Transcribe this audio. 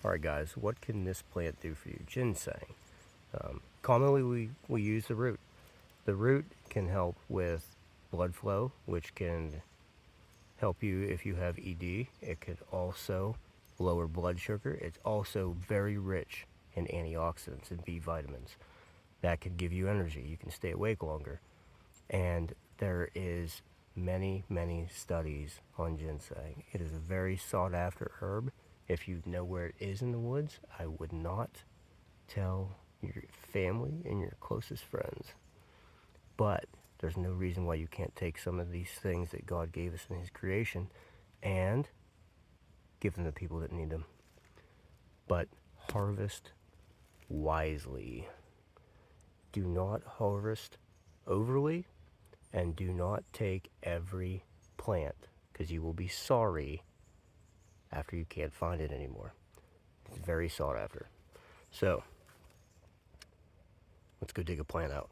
Alright guys, what can this plant do for you? Ginseng. Commonly we use the root. The root can help with blood flow, which can help you if you have ED. It can also lower blood sugar. It's also very rich in antioxidants and B vitamins. That can give you energy. You can stay awake longer. And there is many studies on ginseng. It is a very sought after herb. If you know where it is in the woods, I would not tell your family and your closest friends. But there's no reason why you can't take some of these things that God gave us in His creation and give them to people that need them. But harvest wisely. Do not harvest overly, and do not take every plant, because you will be sorry after you can't find it anymore. It's very sought after. So, let's go dig a plant out.